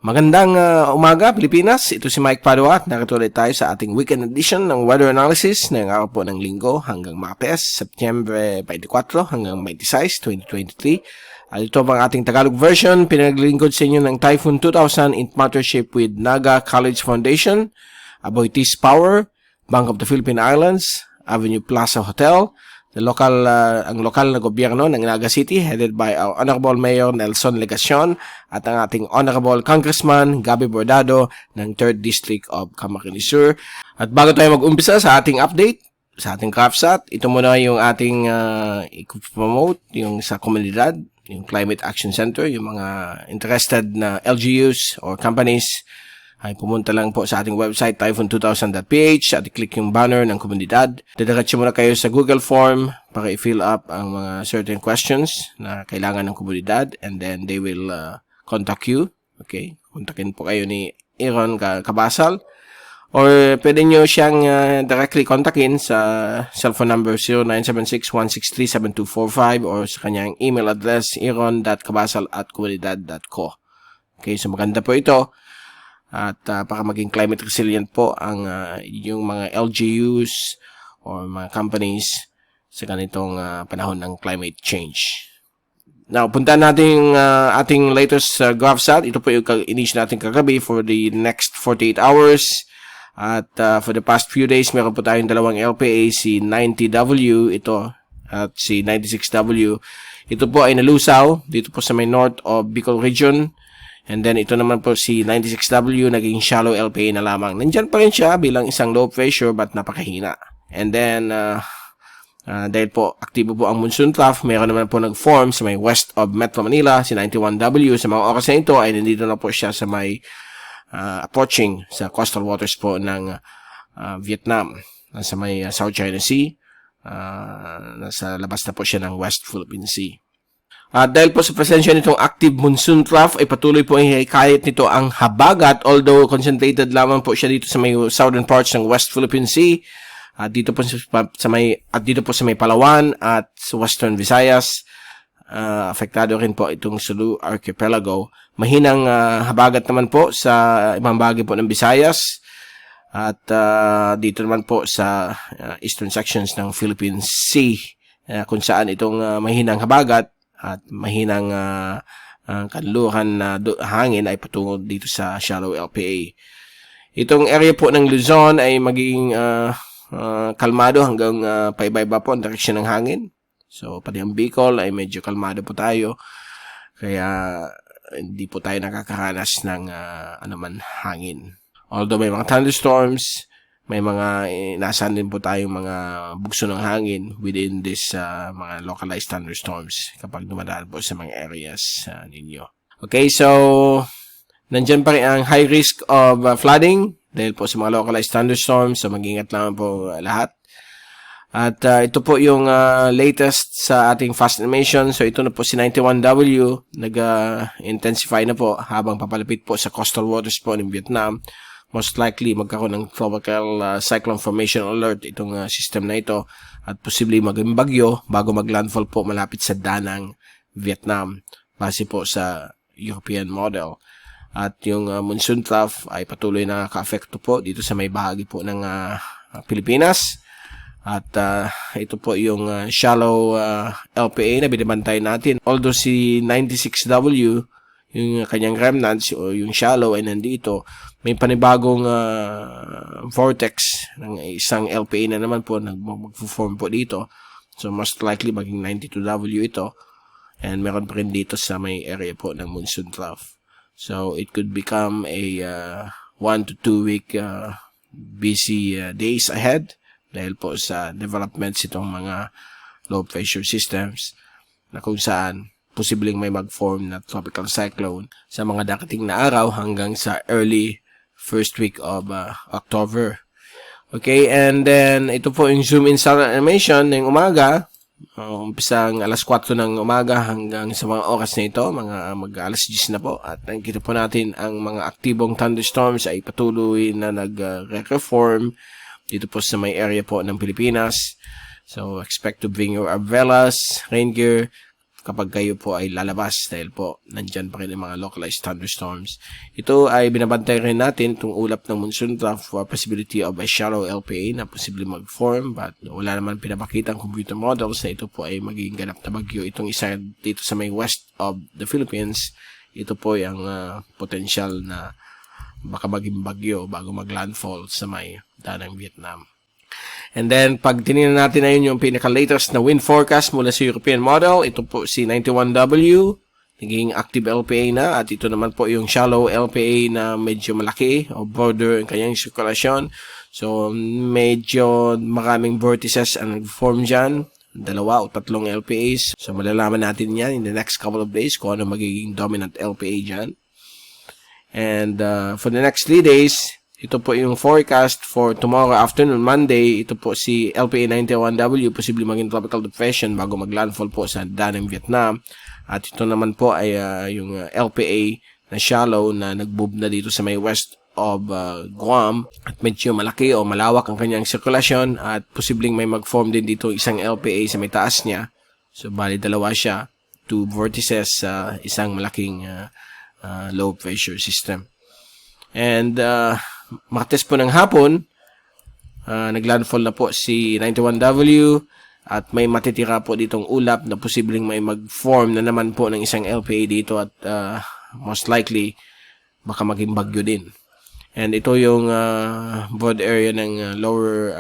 Magandang umaga, Pilipinas. Ito si Mike Padua at narito ulit tayo sa ating weekend edition ng weather analysis ngayong araw po ng Linggo hanggang Martes, Septyembre 24 hanggang 26, 2023. Ito ang ating Tagalog version. Pinaglingkod sa inyo ng Typhoon 2000 in partnership with Naga College Foundation, Aboitiz Power, Bank of the Philippine Islands, Avenue Plaza Hotel, ang lokal na gobyerno ng Naga City headed by our Honorable Mayor Nelson Legacion at ang ating Honorable Congressman Gabby Bordado ng 3rd District of Camarines Sur. At bago tayo mag-umpisa sa ating update, sa ating CraftSat, ito muna yung ating i-promote yung sa komunidad, yung Climate Action Center, yung mga interested na LGUs or companies ay pumunta lang po sa ating website typhoon2000.ph at i-click yung banner ng komunidad. Didiretso muna kayo sa Google Form para i-fill up ang mga certain questions na kailangan ng komunidad and then they will contact you. Okay? Kontakin po kayo ni Aaron Cabasal or pwede nyo siyang directly kontakin sa cellphone number 0976-163-7245 or sa kanyang email address aaron.cabasal@comunidad.co. Okay, so maganda po ito. At para maging climate resilient po ang yung mga LGUs or mga companies sa ganitong panahon ng climate change. Now, puntahan natin yung ating latest GovSat. Ito po yung in-issue natin kagabi for the next 48 hours. At for the past few days, meron po tayong dalawang LPA, si 90W ito at si 96W. Ito po ay nalusaw dito po sa may north of Bicol region. And then, ito naman po si 96W, naging shallow LPA na lamang. Nandyan pa rin siya bilang isang low pressure but napakahina. And then, dahil po, aktibo po ang monsoon trough, mayroon naman po nag-form sa may west of Metro Manila, si 91W. Sa mga oras na ito, ay nandito na po siya sa may approaching sa coastal waters po ng Vietnam. Sa may South China Sea. Nasa labas na po siya ng West Philippine Sea. Dahil po sa presensya nitong active monsoon trough ay patuloy po ay kahit nito ang habagat, although concentrated lamang po siya dito sa may southern parts ng West Philippine Sea, dito po sa may Palawan at sa Western Visayas. Apektado rin po itong Sulu Archipelago. Mahinang habagat naman po sa ibang bahagi po ng Visayas at dito naman po sa eastern sections ng Philippine Sea kung saan itong mahinang habagat at mahinang kanluran na hangin ay patungo dito sa shallow LPA. Itong area po ng Luzon ay magiging kalmado hanggang paiba-iba po ang direksyon ng hangin. So, pati ang Bicol ay medyo kalmado po tayo. Kaya, hindi po tayo nakakaranas ng anuman hangin. Although may mga thunderstorms, may mga nasaan din po tayong mga bugso ng hangin within this mga localized thunderstorms kapag dumadaan po sa mga areas ninyo. Okay, so nandyan pa rin ang high risk of flooding dahil po sa mga localized thunderstorms, so mag-ingat lang po lahat. At ito po yung latest sa ating fast animation. So ito na po si 91W, nag-intensify na po habang papalapit po sa coastal waters po ng Vietnam. Most likely magkaroon ng tropical cyclone formation alert itong system na ito at posibleng maging bagyo bago maglandfall po malapit sa danang Vietnam base po sa European model. At yung monsoon trough ay patuloy na nakaka-affecto po dito sa may bahagi po ng Pilipinas. At ito po yung shallow LPA na binibantay natin. Although si 96W, yung kanyang remnants o yung shallow ay nandito, may panibagong vortex ng isang LPA na naman po mag-form po dito. So most likely maging 92W ito. And meron pa rin dito sa may area po ng monsoon trough. So it could become a 1 to 2 week busy days ahead dahil po sa developments itong mga low pressure systems na kung saan posibleng may mag-form na tropical cyclone sa mga darating na araw hanggang sa early first week of October. Okay, and then ito po yung zoom in sa animation ng umaga. Umpisang alas 4 ng umaga hanggang sa mga oras na ito, mag-alas 10 na po. At nakikita po natin ang mga aktibong thunderstorms ay patuloy na nag-reform dito po sa may area po ng Pilipinas. So, expect to bring your umbrellas, rain gear, kapag kayo po ay lalabas dahil po nandyan pa rin yung mga localized thunderstorms. Ito ay binabantay rin natin itong ulap ng monsoon trough for possibility of a shallow LPA na posible mag-form, but wala naman pinapakita ang computer models na ito po ay magiging ganap na bagyo. Itong isa dito sa may west of the Philippines, ito po yung potential na baka maging bagyo bago mag-landfall sa may danang Vietnam. And then, pag tinignan natin na yun yung pinaka-latest na wind forecast mula sa European model, ito po si 91W, naging active LPA na, at ito naman po yung shallow LPA na medyo malaki o border ang kanyang sirkulasyon. So, medyo maraming vortices ang nag-form dyan, 2 o 3 LPAs. So, malalaman natin yan in the next couple of days kung ano magiging dominant LPA dyan. And for the next 3 days, ito po yung forecast for tomorrow afternoon, Monday. Ito po si LPA 91W, posible maging tropical depression bago mag-landfall po sa danang Vietnam. At ito naman po ay yung LPA na shallow na nag-move na dito sa may west of Guam. At medyo malaki o malawak ang kanyang sirkulasyon at posibleng may mag-form din dito isang LPA sa may taas niya. So, bali 2 siya, 2 vortices sa isang malaking low pressure system. And Martes po ng hapon, naglandfall na po si 91W at may matitira po ditong ulap na posibleng may mag-form na naman po ng isang LPA dito at most likely baka maging bagyo din. And ito yung broad area ng lower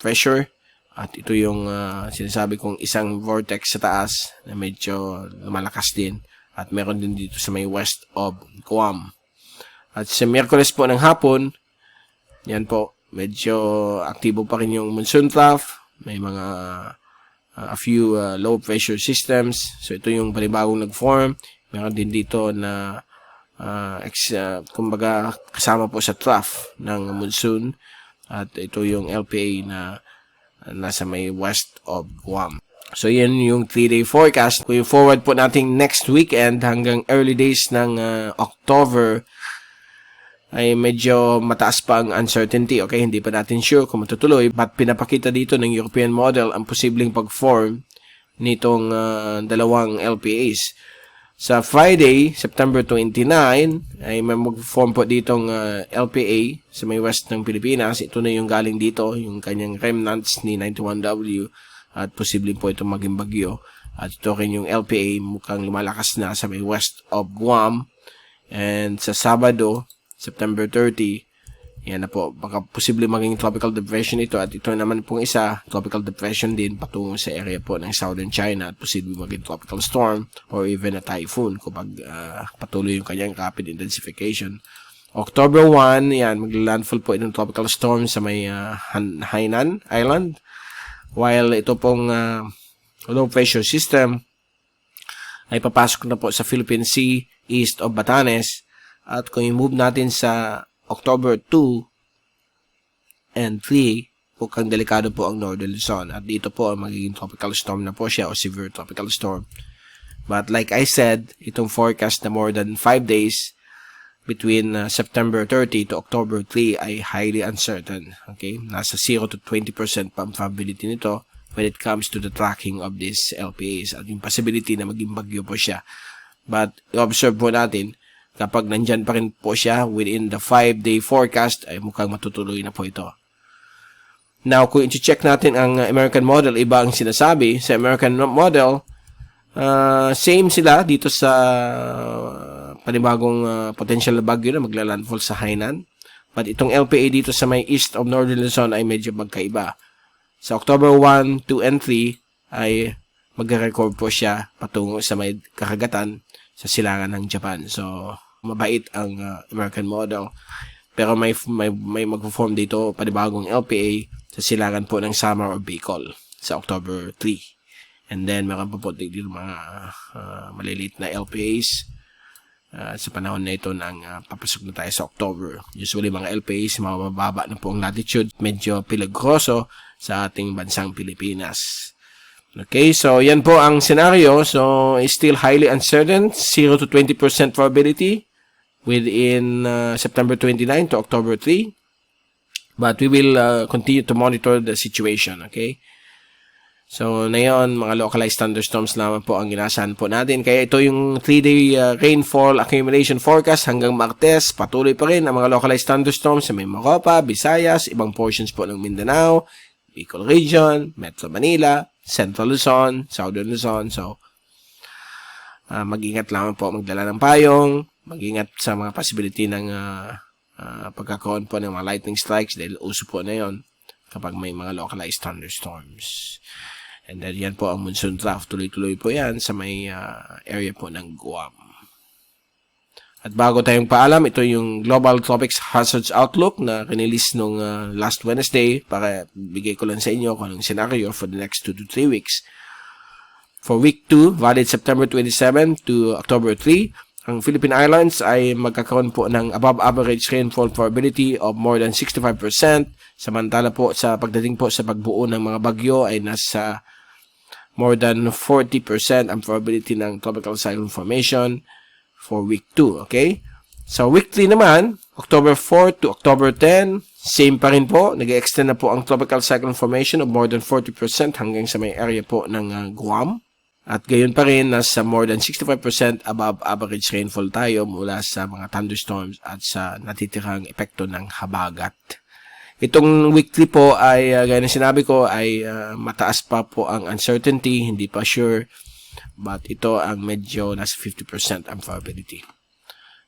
pressure at ito yung sinasabi kong isang vortex sa taas na medyo lumalakas din at meron din dito sa may west of Guam. At sa Miyerkules po ng hapon, yan po, medyo aktibo pa rin yung monsoon trough. May mga a few low pressure systems. So, ito yung panibagong nag-form. Meron din dito na kumbaga kasama po sa trough ng monsoon. At ito yung LPA na nasa may west of Guam. So, yan yung 3-day forecast. Kung yung forward po natin next weekend hanggang early days ng October, ay medyo mataas pa ang uncertainty. Okay, hindi pa natin sure kung matutuloy. But pinapakita dito ng European model ang posibleng pag-form nitong 2 LPAs. Sa Friday, September 29, ay may mag-form po ditong LPA sa may west ng Pilipinas. Ito na yung galing dito, yung kanyang remnants ni 91W at posibleng po ito maging bagyo. At ito rin yung LPA mukhang lumalakas na sa may west of Guam. And sa Sabado, September 30, yan na po, baka posible maging tropical depression ito at ito naman pong isa, tropical depression din patungo sa area po ng southern China at posible maging tropical storm or even a typhoon kapag patuloy yung kanyang rapid intensification. October 1, yan, magla-landfall po itong tropical storm sa may Hainan Island, while ito pong low pressure system ay papasok na po sa Philippine Sea east of Batanes. At kung i-move natin sa October 2 and 3, mukhang delikado po ang Northern Luzon. At dito po magiging tropical storm na po siya o severe tropical storm. But like I said, itong forecast na more than 5 days between September 30 to October 3 ay highly uncertain. Okay? Nasa 0 to 20% pa ang probability nito when it comes to the tracking of these LPAs. At yung possibility na maging bagyo po siya. But observe po natin, kapag nandyan pa rin po siya within the 5-day forecast, ay mukhang matutuloy na po ito. Now, kung i-check natin ang American model, iba ang sinasabi. Sa American model, same sila dito sa panibagong potential na bagyo na magla-landfall sa Hainan. But itong LPA dito sa may east of Northern Luzon ay medyo magkaiba. Sa October 1, 2, and 3 ay magre-record po siya patungo sa may kakagatan sa silangan ng Japan. So, mabait ang American model. Pero may mag-form dito panibagong LPA sa silangan po ng Samar or Bicol sa October 3. And then, meron pa po dito mga maliliit na LPAs sa panahon na ito ng papasok na tayo sa October. Usually, mga LPAs, mababa na po ang latitude. Medyo peligroso sa ating bansang Pilipinas. Okay, so yan po ang scenario. So, it's still highly uncertain. 0 to 20% probability within September 29 to October 3. But we will continue to monitor the situation, okay? So, ngayon, mga localized thunderstorms lamang po ang inasahan po natin. Kaya ito yung 3-day rainfall accumulation forecast hanggang Martes. Patuloy pa rin ang mga localized thunderstorms sa may Moropa, Visayas, ibang portions po ng Mindanao, Bicol Region, Metro Manila, Central Luzon, Southern Luzon. So, mag-ingat lamang po magdala ng payong, mag-ingat sa mga possibility ng pagkakaroon po ng mga lightning strikes dahil uso po na yon kapag may mga localized thunderstorms. And then yan po ang monsoon trough. Tuloy-tuloy po yan sa may area po ng Guam. At bago tayong paalam, ito yung Global Tropics Hazards Outlook na release nung last Wednesday para bigay ko lang sa inyo kung anong scenario for the next 2 to 3 weeks. For week 2, valid September 27 to October 3, ang Philippine Islands ay magkakaroon po ng above average rainfall probability of more than 65%. Samantala po sa pagdating po sa pagbuo ng mga bagyo ay nasa more than 40% ang probability ng tropical cyclone formation for week 2, okay? So, week 3 naman, October 4 to October 10, same pa rin po. Nag-extend na po ang tropical cyclone formation of more than 40% hanggang sa may area po ng Guam. At gayon pa rin, nasa more than 65% above average rainfall tayo mula sa mga thunderstorms at sa natitirang epekto ng habagat. Itong week 3 po ay, gaya na sinabi ko, ay mataas pa po ang uncertainty, hindi pa sure, but ito ang medyo nasa 50% ang probability.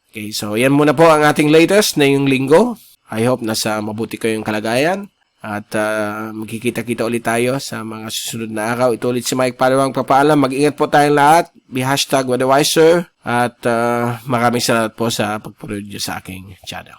Okay, so yan muna po ang ating latest na yung linggo. I hope nasa mabuti ko yung kalagayan. At magkikita-kita ulit tayo sa mga susunod na araw. Ito ulit si Mike Palawang papaalam. Mag-ingat po tayong lahat. Be #WeatherWiser. At maraming salamat po sa pagpanood sa aking channel.